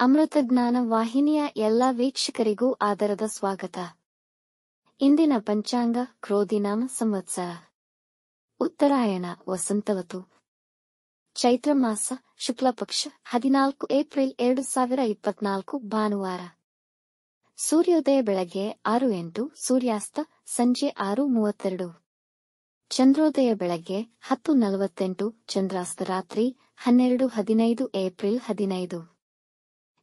ಅಮೃತಜ್ಞಾನ ವಾಹಿನಿಯ ಎಲ್ಲಾ ವೀಕ್ಷಕರಿಗೂ ಆದರದ ಸ್ವಾಗತ. ಇಂದಿನ ಪಂಚಾಂಗ ಕ್ರೋಧಿನಾಮ ಸಂವತ್ಸರ ಉತ್ತರಾಯಣ ವಸಂತವತು ಚೈತ್ರ ಮಾಸ ಶುಕ್ಲಪಕ್ಷ 14 ಏಪ್ರಿಲ್ 2024 ಭಾನುವಾರ. ಸೂರ್ಯೋದಯ ಬೆಳಗ್ಗೆ 6:08, ಸೂರ್ಯಾಸ್ತ ಸಂಜೆ 6:32. ಚಂದ್ರೋದಯ ಬೆಳಗ್ಗೆ 10:48, ಚಂದ್ರಾಸ್ತ ರಾತ್ರಿ 12:15 ಏಪ್ರಿಲ್ 15.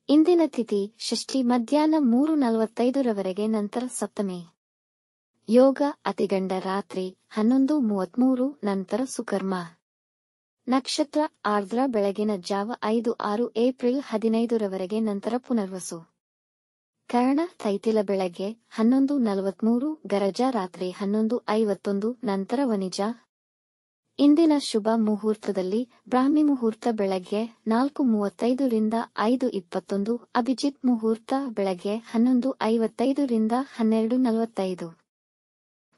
ಇಂದಿನ ತಿಥಿ ಷಷ್ಠಿ ಮಧ್ಯಾಹ್ನ 3:45 ರವರೆಗೆ, ನಂತರ ಸಪ್ತಮಿ. ಯೋಗ ಅತಿಗಂಡ ರಾತ್ರಿ 11:33, ನಂತರ ಸುಕರ್ಮ. ನಕ್ಷತ್ರ ಆರ್ದ್ರ ಬೆಳಗಿನ ಜಾವ 5:06 ಏಪ್ರಿಲ್ 15 ರವರೆಗೆ, ನಂತರ ಪುನರ್ವಸು. ಕರ್ಣ ತೈತಿಲ ಬೆಳಗ್ಗೆ 11:43, ಗರಜ ರಾತ್ರಿ 11:51, ನಂತರ ವನಿಜ. ಇಂದಿನ ಶುಭ ಮುಹೂರ್ತದಲ್ಲಿ ಬ್ರಾಹ್ಮಿ ಮುಹೂರ್ತ ಬೆಳಗ್ಗೆ 4:35 ರಿಂದ 5:21, ಅಭಿಜಿತ್ ಮುಹೂರ್ತ ಬೆಳಗ್ಗೆ 11:55 ರಿಂದ 12:45.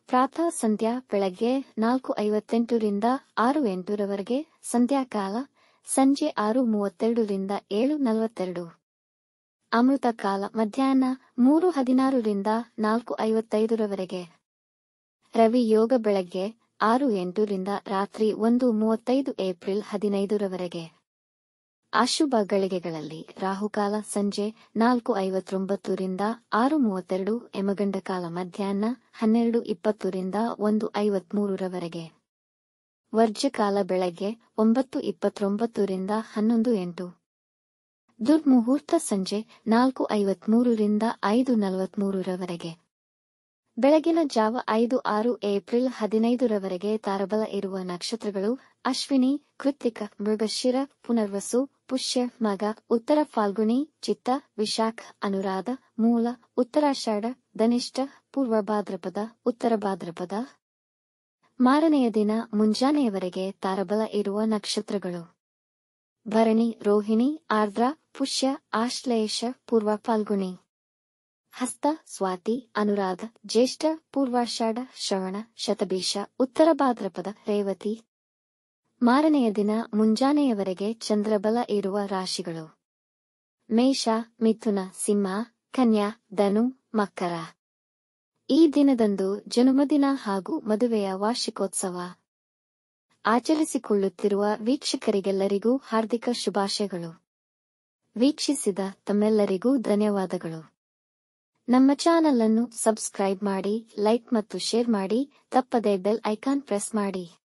ಪ್ರಾತಃ ಸಂಧ್ಯಾ ಬೆಳಗ್ಗೆ 4:58 ರಿಂದ 6:08 ರವರೆಗೆ, ಸಂಧ್ಯಾಕಾಲ ಸಂಜೆ 6:32 ರಿಂದ 7:42. ಅಮೃತ ಕಾಲ ಮಧ್ಯಾಹ್ನ 3:16 ರಿಂದ 4:55 ರವರೆಗೆ. ರವಿ ಯೋಗ ಬೆಳಗ್ಗೆ 6:08 ರಿಂದ ರಾತ್ರಿ 1:35 ಏಪ್ರಿಲ್ 15 ರವರೆಗೆ. ಅಶುಭ ಗಳಿಗೆಗಳಲ್ಲಿ ರಾಹುಕಾಲ ಸಂಜೆ 4:59 ರಿಂದ 6:32, ಯಮಗಂಡ ಕಾಲ ಮಧ್ಯಾಹ್ನ 12:20 ರಿಂದ 1:53 ರವರೆಗೆ. ವರ್ಜ್ಯಕಾಲ ಬೆಳಗ್ಗೆ 9:29 ರಿಂದ 11:08. ದುರ್ಮುಹೂರ್ತ ಸಂಜೆ 4:53 ರಿಂದ 5:43 ರವರೆಗೆ. ಬೆಳಗಿನ ಜಾವ 5:06 ಏಪ್ರಿಲ್ 15 ರವರೆಗೆ. ತಾರಬಲ ಇರುವ ನಕ್ಷತ್ರಗಳು ಅಶ್ವಿನಿ, ಕೃತ್ತಿಕ, ಮೃಗಶಿರ, ಪುನರ್ವಸು, ಪುಷ್ಯ, ಮಗ, ಉತ್ತರ ಫಾಲ್ಗುಣಿ, ಚಿತ್ತ, ವಿಶಾಖ, ಅನುರಾಧ, ಮೂಲ, ಉತ್ತರಾಷಾಢ, ಧನಿಷ್ಠ, ಪೂರ್ವ ಭಾದ್ರಪದ, ಉತ್ತರ ಭಾದ್ರಪದ. ಮಾರನೆಯ ದಿನ ಮುಂಜಾನೆಯವರೆಗೆ ತಾರಬಲ ಇರುವ ನಕ್ಷತ್ರಗಳು ಭರಣಿ, ರೋಹಿಣಿ, ಆರ್ದ್ರ, ಪುಷ್ಯ, ಆಶ್ಲೇಷ, ಪೂರ್ವ ಫಾಲ್ಗುಣಿ, ಹಸ್ತ, ಸ್ವಾತಿ, ಅನುರಾಧ, ಜ್ಯೇಷ್ಠ, ಪೂರ್ವಾಷಾಢ, ಶ್ರವಣ, ಶತಭಿಷ, ಉತ್ತರ ಭಾದ್ರಪದ, ರೇವತಿ. ಮಾರನೆಯ ದಿನ ಮುಂಜಾನೆಯವರೆಗೆ ಚಂದ್ರಬಲ ಇರುವ ರಾಶಿಗಳು ಮೇಷ, ಮಿಥುನ, ಸಿಂಹ, ಕನ್ಯಾ, ಧನು, ಮಕರ. ಈ ದಿನದಂದು ಜನ್ಮದಿನ ಹಾಗೂ ಮದುವೆಯ ವಾರ್ಷಿಕೋತ್ಸವ ಆಚರಿಸಿಕೊಳ್ಳುತ್ತಿರುವ ವೀಕ್ಷಕರಿಗೆಲ್ಲರಿಗೂ ಹಾರ್ದಿಕ ಶುಭಾಶಯಗಳು. ವೀಕ್ಷಿಸಿದ ತಮ್ಮೆಲ್ಲರಿಗೂ ಧನ್ಯವಾದಗಳು. ನಮ್ಮ ಚಾನಲ್ ಅನ್ನು ಸಬ್ಸ್ಕ್ರೈಬ್ ಮಾಡಿ, ಲೈಕ್ ಮತ್ತು ಶೇರ್ ಮಾಡಿ, ತಪ್ಪದೇ ಬೆಲ್ ಐಕಾನ್ ಪ್ರೆಸ್ ಮಾಡಿ.